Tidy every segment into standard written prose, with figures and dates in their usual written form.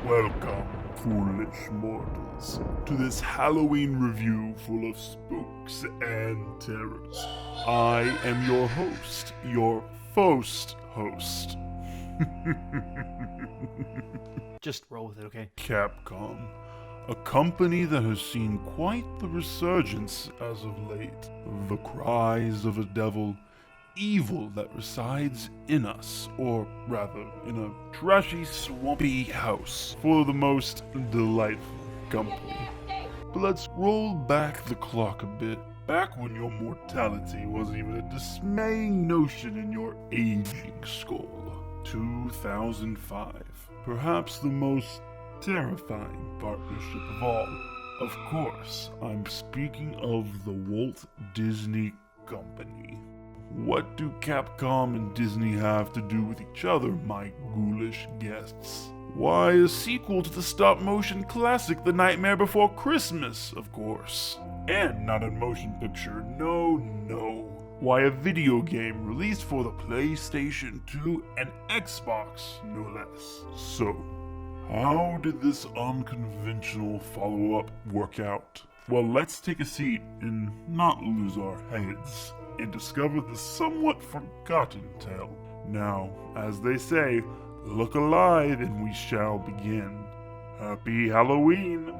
Welcome, foolish mortals, to this Halloween review full of spooks and terrors. I am your host, your FauxRetro host. Just roll with it, okay? Capcom, a company that has seen quite the resurgence as of late. The cries of a devil, evil that resides in us, or rather, in a trashy, swampy house full of the most delightful company. But let's roll back the clock a bit, back when your mortality wasn't even a dismaying notion in your aging skull. 2005, perhaps the most terrifying partnership of all. Of course, I'm speaking of the Walt Disney Company. What do Capcom and Disney have to do with each other, my ghoulish guests? Why, a sequel to the stop-motion classic The Nightmare Before Christmas, of course. And not a motion picture, no. Why, a video game released for the PlayStation 2 and Xbox, no less. So, how did this unconventional follow-up work out? Well, let's take a seat and not lose our heads and discover the somewhat forgotten tale. Now, as they say, look alive and we shall begin. Happy Halloween!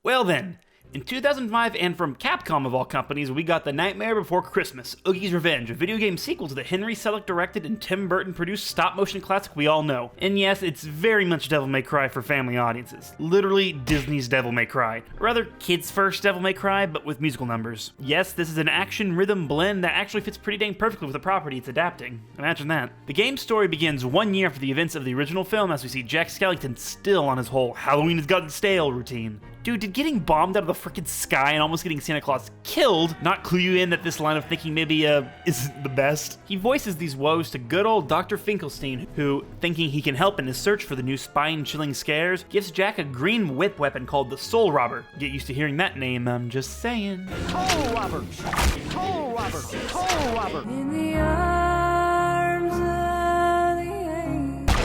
Well then, in 2005, and from Capcom of all companies, we got The Nightmare Before Christmas, Oogie's Revenge, a video game sequel to the Henry Selick directed and Tim Burton produced stop-motion classic we all know. And yes, it's very much Devil May Cry for family audiences. Literally Disney's Devil May Cry. Or rather, kids' first Devil May Cry, but with musical numbers. Yes, this is an action-rhythm blend that actually fits pretty dang perfectly with the property it's adapting. Imagine that. The game's story begins 1 year after the events of the original film as we see Jack Skellington still on his whole Halloween has gotten stale routine. Dude, did getting bombed out of the frickin' sky and almost getting Santa Claus killed not clue you in that this line of thinking maybe isn't the best? He voices these woes to good old Dr. Finkelstein, who, thinking he can help in his search for the new spine-chilling scares, gives Jack a green whip weapon called the Soul Robber. Get used to hearing that name, I'm just saying. Toll Robber! Toll Robber! Toll Robber! In the arms of the angel.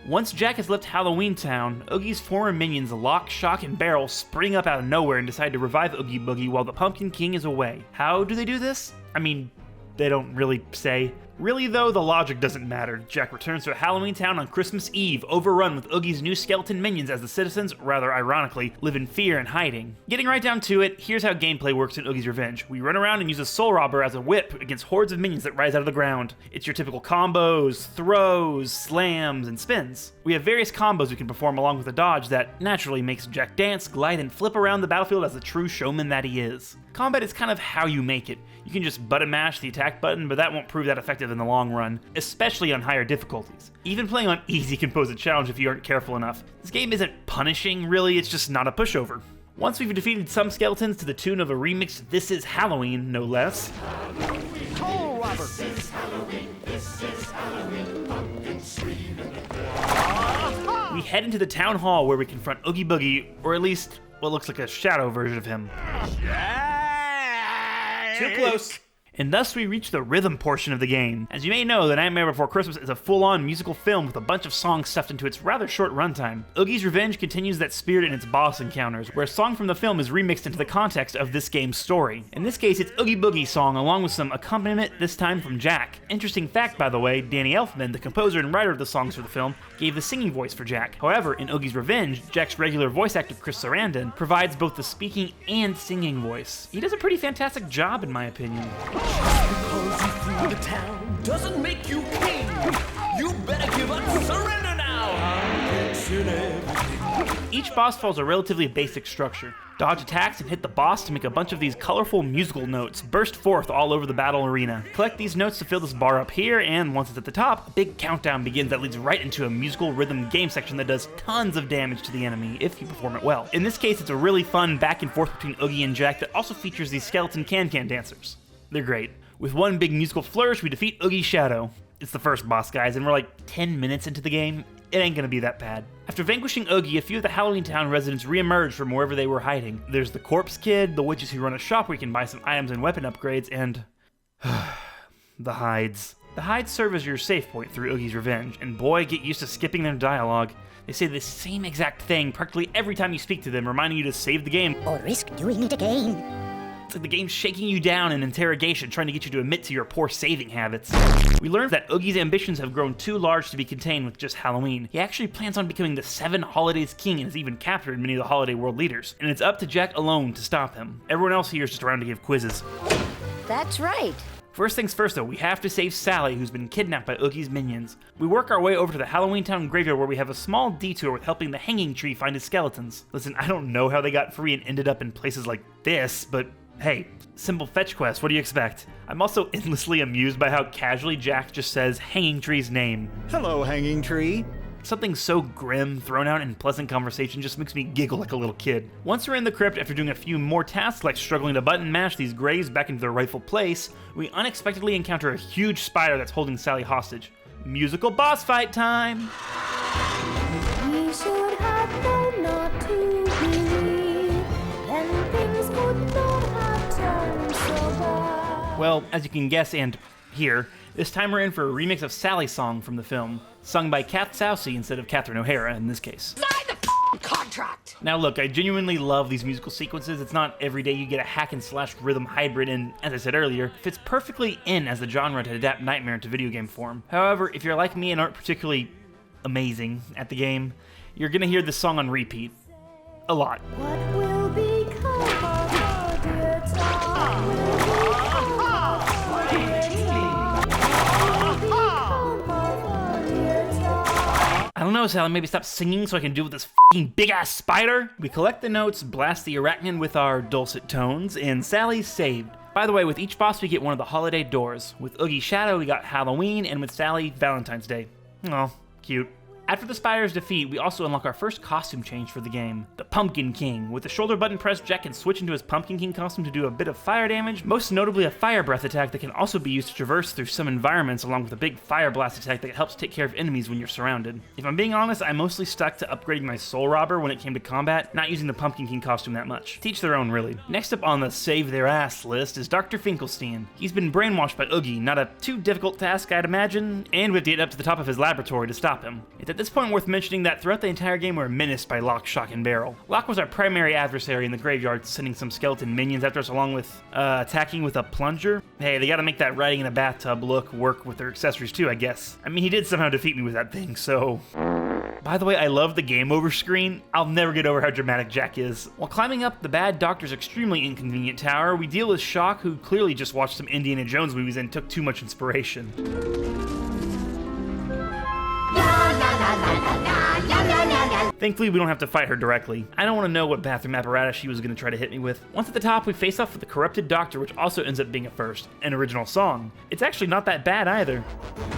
Once Jack has left Halloween Town, Oogie's former minions Lock, Shock, and Barrel spring up out of nowhere and decide to revive Oogie Boogie while the Pumpkin King is away. How do they do this? I mean, they don't really say. Really though, the logic doesn't matter. Jack returns to Halloween Town on Christmas Eve, overrun with Oogie's new skeleton minions as the citizens, rather ironically, live in fear and hiding. Getting right down to it, here's how gameplay works in Oogie's Revenge. We run around and use a Soul Robber as a whip against hordes of minions that rise out of the ground. It's your typical combos, throws, slams, and spins. We have various combos we can perform along with a dodge that naturally makes Jack dance, glide, and flip around the battlefield as the true showman that he is. Combat is kind of how you make it. You can just button mash the attack button, but that won't prove that effective in the long run, especially on higher difficulties. Even playing on easy can pose a challenge if you aren't careful enough. This game isn't punishing, really, it's just not a pushover. Once we've defeated some skeletons to the tune of a remixed This Is Halloween, no less. Toll Robber! We head into the town hall where we confront Oogie Boogie, or at least what looks like a shadow version of him. Too close. And thus we reach the rhythm portion of the game. As you may know, The Nightmare Before Christmas is a full-on musical film with a bunch of songs stuffed into its rather short runtime. Oogie's Revenge continues that spirit in its boss encounters, where a song from the film is remixed into the context of this game's story. In this case, it's Oogie Boogie's song along with some accompaniment, this time from Jack. Interesting fact, by the way, Danny Elfman, the composer and writer of the songs for the film, gave the singing voice for Jack. However, in Oogie's Revenge, Jack's regular voice actor Chris Sarandon provides both the speaking and singing voice. He does a pretty fantastic job, in my opinion. Because you flew to town doesn't make you king. You better give up, surrender now. I'm fixing everything. Each boss follows a relatively basic structure. Dodge attacks and hit the boss to make a bunch of these colorful musical notes burst forth all over the battle arena. Collect these notes to fill this bar up here, and once it's at the top, a big countdown begins that leads right into a musical rhythm game section that does tons of damage to the enemy if you perform it well. In this case, it's a really fun back and forth between Oogie and Jack that also features these skeleton can-can dancers. They're great. With one big musical flourish, we defeat Oogie's Shadow. It's the first boss, guys, and we're like 10 minutes into the game. It ain't gonna be that bad. After vanquishing Oogie, a few of the Halloween Town residents re-emerged from wherever they were hiding. There's the Corpse Kid, the witches who run a shop where you can buy some items and weapon upgrades, and the hides. The hides serve as your safe point through Oogie's Revenge, and boy, get used to skipping their dialogue. They say the same exact thing practically every time you speak to them, reminding you to save the game. Or risk doing it again. It's like the game's shaking you down in interrogation, trying to get you to admit to your poor saving habits. We learned that Oogie's ambitions have grown too large to be contained with just Halloween. He actually plans on becoming the 7 Holidays King and has even captured many of the holiday world leaders. And it's up to Jack alone to stop him. Everyone else here is just around to give quizzes. That's right. First things first though, we have to save Sally, who's been kidnapped by Oogie's minions. We work our way over to the Halloween Town graveyard where we have a small detour with helping the hanging tree find his skeletons. Listen, I don't know how they got free and ended up in places like this, but hey, simple fetch quest, what do you expect? I'm also endlessly amused by how casually Jack just says Hanging Tree's name. Hello, Hanging Tree. Something so grim thrown out in pleasant conversation just makes me giggle like a little kid. Once we're in the crypt, after doing a few more tasks like struggling to button mash these graves back into their rightful place, we unexpectedly encounter a huge spider that's holding Sally hostage. Musical boss fight time! We should have known not to believe, then things would not have turned so bad. Well, as you can guess and hear, this time we're in for a remix of Sally's song from the film, sung by Kath Soucie instead of Catherine O'Hara in this case. Sign the f***ing contract! Now look, I genuinely love these musical sequences. It's not every day you get a hack and slash rhythm hybrid, and as I said earlier, fits perfectly in as the genre to adapt Nightmare into video game form. However, if you're like me and aren't particularly amazing at the game, you're gonna hear this song on repeat. A lot. What will become of our dear town? Will become of our dear town? Will become of our dear town? I don't know, Sally, maybe stop singing so I can deal with this f***ing big-ass spider? We collect the notes, blast the arachnid with our dulcet tones, and Sally's saved. By the way, with each boss we get one of the holiday doors. With Oogie Shadow we got Halloween, and with Sally, Valentine's Day. Aw, cute. After the spider's defeat, we also unlock our first costume change for the game, the Pumpkin King. With the shoulder button pressed, Jack can switch into his Pumpkin King costume to do a bit of fire damage, most notably a fire breath attack that can also be used to traverse through some environments, along with a big fire blast attack that helps take care of enemies when you're surrounded. If I'm being honest, I mostly stuck to upgrading my Soul Robber when it came to combat, not using the Pumpkin King costume that much. Teach their own, really. Next up on the save their ass list is Dr. Finkelstein. He's been brainwashed by Oogie, not a too difficult task I'd imagine, and we have to get up to the top of his laboratory to stop him. It's at this point worth mentioning that throughout the entire game we're menaced by Lock, Shock, and Barrel. Lock was our primary adversary in the graveyard, sending some skeleton minions after us along with attacking with a plunger. Hey, they gotta make that riding in a bathtub look work with their accessories too, I guess. I mean, he did somehow defeat me with that thing, so... By the way, I love the game over screen. I'll never get over how dramatic Jack is. While climbing up the bad doctor's extremely inconvenient tower, we deal with Shock, who clearly just watched some Indiana Jones movies and took too much inspiration. Thankfully, we don't have to fight her directly. I don't want to know what bathroom apparatus she was going to try to hit me with. Once at the top, we face off with the corrupted doctor, which also ends up being a first, an original song. It's actually not that bad either.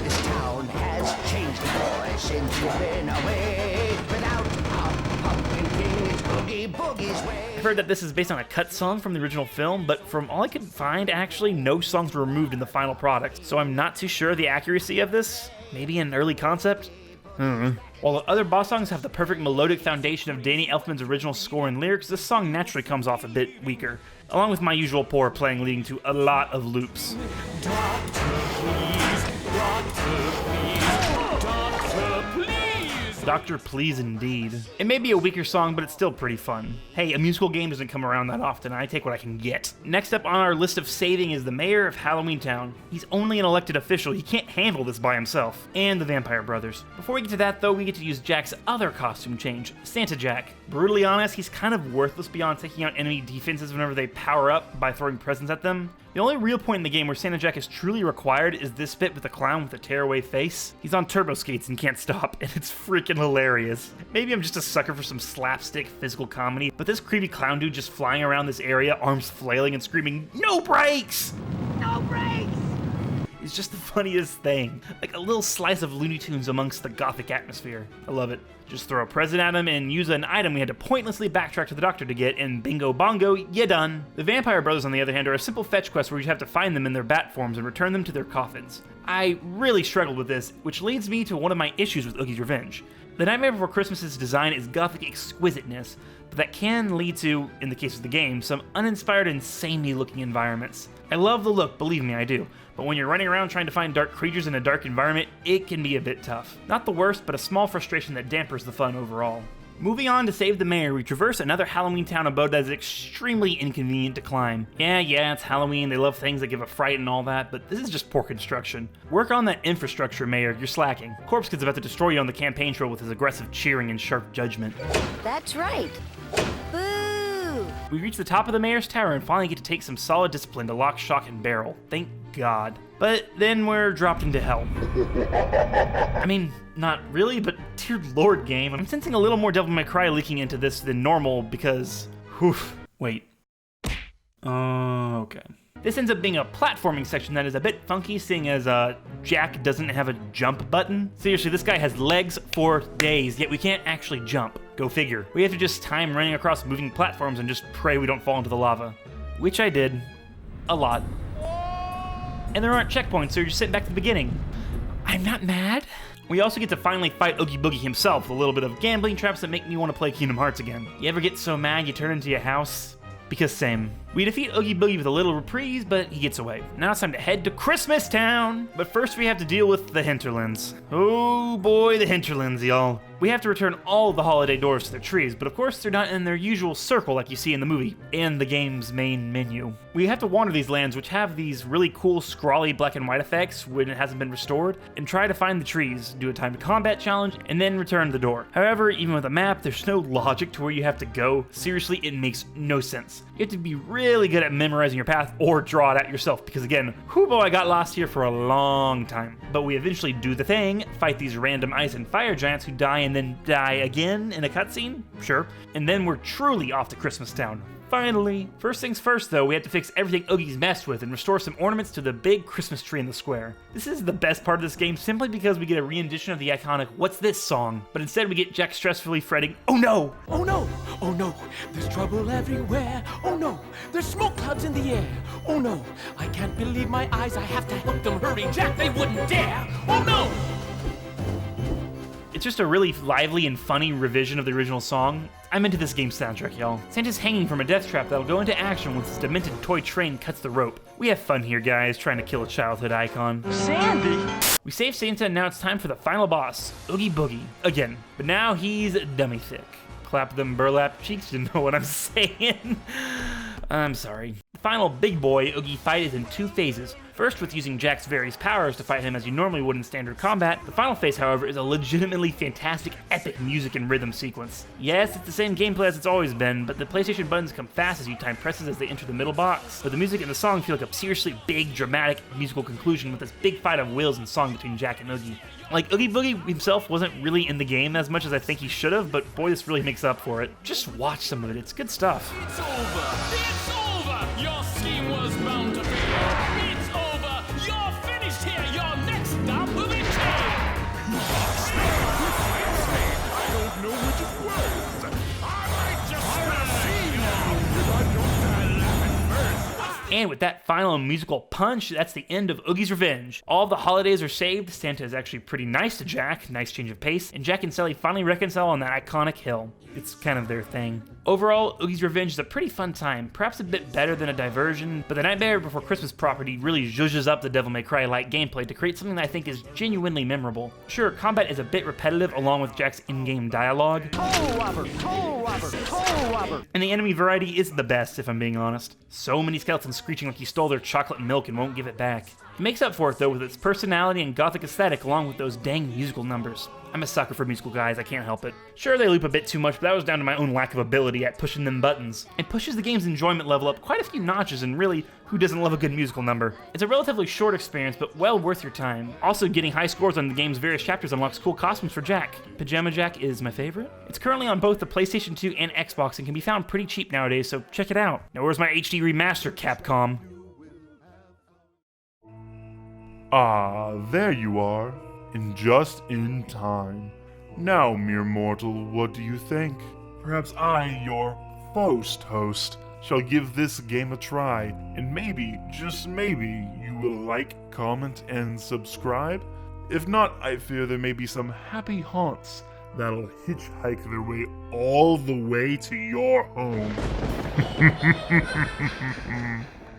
This town has changed, boy, since you've been away. Without our Pumpkin King, it's Oogie Boogie's way. I've heard that this is based on a cut song from the original film, but from all I could find, actually, no songs were removed in the final product. So I'm not too sure the accuracy of this. Maybe an early concept? While the other boss songs have the perfect melodic foundation of Danny Elfman's original score and lyrics, this song naturally comes off a bit weaker, along with my usual poor playing leading to a lot of loops. Doctor, please indeed. It may be a weaker song, but it's still pretty fun. Hey, a musical game doesn't come around that often, and I take what I can get. Next up on our list of saving is the mayor of Halloween Town. He's only an elected official, he can't handle this by himself. And the Vampire Brothers. Before we get to that though, we get to use Jack's other costume change, Santa Jack. Brutally honest, he's kind of worthless beyond taking out enemy defenses whenever they power up by throwing presents at them. The only real point in the game where Santa Jack is truly required is this bit with the clown with the tearaway face. He's on turbo skates and can't stop, and it's freaking hilarious. Maybe I'm just a sucker for some slapstick physical comedy, but this creepy clown dude just flying around this area, arms flailing and screaming, "No brakes! No brakes!" It's just the funniest thing. Like a little slice of Looney Tunes amongst the gothic atmosphere. I love it. Just throw a present at him and use an item we had to pointlessly backtrack to the doctor to get, and bingo bongo, you done. The Vampire Brothers, on the other hand, are a simple fetch quest where you have to find them in their bat forms and return them to their coffins. I really struggled with this, which leads me to one of my issues with Oogie's Revenge. The Nightmare Before Christmas's design is gothic exquisiteness, but that can lead to, in the case of the game, some uninspired, insanely looking environments. I love the look, believe me, I do. But when you're running around trying to find dark creatures in a dark environment, it can be a bit tough. Not the worst, but a small frustration that dampers the fun overall. Moving on to save the mayor, we traverse another Halloween town abode that is extremely inconvenient to climb. Yeah, it's Halloween, they love things that give a fright and all that, but this is just poor construction. Work on that infrastructure, Mayor, you're slacking. Corpse Kid's about to destroy you on the campaign trail with his aggressive cheering and sharp judgment. That's right. Boo! We reach the top of the mayor's tower and finally get to take some solid discipline to lock, shock, and barrel. Thank God. But then we're dropped into hell. I mean, not really, but dear lord, game. I'm sensing a little more Devil May Cry leaking into this than normal because... Wait. Okay. This ends up being a platforming section that is a bit funky, seeing as Jack doesn't have a jump button. Seriously, this guy has legs for days, yet we can't actually jump. Go figure. We have to just time running across moving platforms and just pray we don't fall into the lava. Which I did. A lot. And there aren't checkpoints, so you're just sitting back to the beginning. I'm not mad. We also get to finally fight Oogie Boogie himself, with a little bit of gambling traps that make me want to play Kingdom Hearts again. You ever get so mad you turn into your house? Because same. We defeat Oogie Boogie with a little reprise, but he gets away. Now it's time to head to Christmas Town! But first we have to deal with the hinterlands. Oh boy, the hinterlands, y'all. We have to return all of the holiday doors to their trees, but of course they're not in their usual circle like you see in the movie, and the game's main menu. We have to wander these lands, which have these really cool scrawly black and white effects when it hasn't been restored, and try to find the trees, do a time to combat challenge, and then return the door. However, even with a map, there's no logic to where you have to go. Seriously, it makes no sense. You have to be really good at memorizing your path or draw it out yourself, because again, boy, I got lost here for a long time. But we eventually do the thing, fight these random ice and fire giants who die and then die again in a cutscene, sure, and then we're truly off to Christmas Town. Finally. First things first though, we have to fix everything Oogie's messed with and restore some ornaments to the big Christmas tree in the square. This is the best part of this game simply because we get a re-rendition of the iconic "What's This" song, but instead we get Jack stressfully fretting, "Oh no! Oh no! Oh no! There's trouble everywhere! Oh no! There's smoke clouds in the air! Oh no! I can't believe my eyes! I have to help them hurry! Jack, they wouldn't dare! Oh no!" It's just a really lively and funny revision of the original song. I'm into this game's soundtrack, y'all. Santa's hanging from a death trap that'll go into action once his demented toy train cuts the rope. We have fun here, guys, trying to kill a childhood icon. Sandy! We save Santa and now it's time for the final boss, Oogie Boogie. Again, but now he's dummy thick. Clap them burlap cheeks, you know what I'm saying. I'm sorry. The final big boy Oogie fight is in two phases. First, with using Jack's various powers to fight him as you normally would in standard combat. The final phase, however, is a legitimately fantastic, epic music and rhythm sequence. Yes, it's the same gameplay as it's always been, but the PlayStation buttons come fast as you time presses as they enter the middle box. But the music and the song feel like a seriously big, dramatic musical conclusion with this big fight of wills and song between Jack and Oogie. Like, Oogie Boogie himself wasn't really in the game as much as I think he should have, but boy, this really makes up for it. Just watch some of it, it's good stuff. It's over! It's over! Your scheme was bound to fail! It's over! You're finished here! Your next stop will be jail! I don't know which it was! I might just see now! If I don't die laughing first! And with that final musical punch, that's the end of Oogie's Revenge. All the holidays are saved, Santa is actually pretty nice to Jack, nice change of pace, and Jack and Sally finally reconcile on that iconic hill. It's kind of their thing. Overall, Oogie's Revenge is a pretty fun time, perhaps a bit better than a diversion, but the Nightmare Before Christmas property really zhuzhes up the Devil May Cry-like gameplay to create something that I think is genuinely memorable. Sure, combat is a bit repetitive along with Jack's in-game dialogue. Toll robber! Toll robber! Toll robber! And the enemy variety isn't the best, if I'm being honest. So many skeletons screeching like you stole their chocolate milk and won't give it back. It makes up for it, though, with its personality and gothic aesthetic along with those dang musical numbers. I'm a sucker for musical guys, I can't help it. Sure, they loop a bit too much, but that was down to my own lack of ability at pushing them buttons. It pushes the game's enjoyment level up quite a few notches, and really, who doesn't love a good musical number? It's a relatively short experience, but well worth your time. Also, getting high scores on the game's various chapters unlocks cool costumes for Jack. Pajama Jack is my favorite. It's currently on both the PlayStation 2 and Xbox and can be found pretty cheap nowadays, so check it out. Now where's my HD remaster, Capcom? Ah, there you are, and just in time. Now, mere mortal, what do you think? Perhaps I, your first host, shall give this game a try, and maybe, just maybe, you will like, comment, and subscribe? If not, I fear there may be some happy haunts that'll hitchhike their way all the way to your home.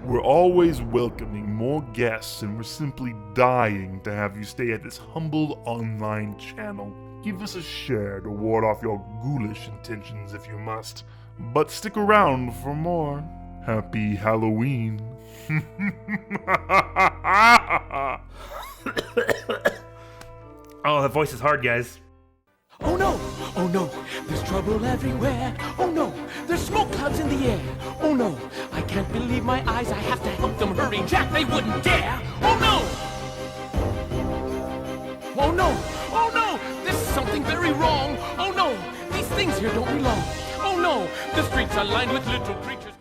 We're always welcoming more guests, and we're simply dying to have you stay at this humble online channel. Give us a share to ward off your ghoulish intentions if you must, but stick around for more. Happy Halloween. Oh, that voice is hard, guys. Oh no, there's trouble everywhere. Oh no, there's smoke clouds in the air. Oh no, I can't believe my eyes. I have to help them hurry. Jack, they wouldn't dare. Oh no! Oh no, oh no, there's something very wrong. Oh no, these things here don't belong. Oh no, the streets are lined with little creatures.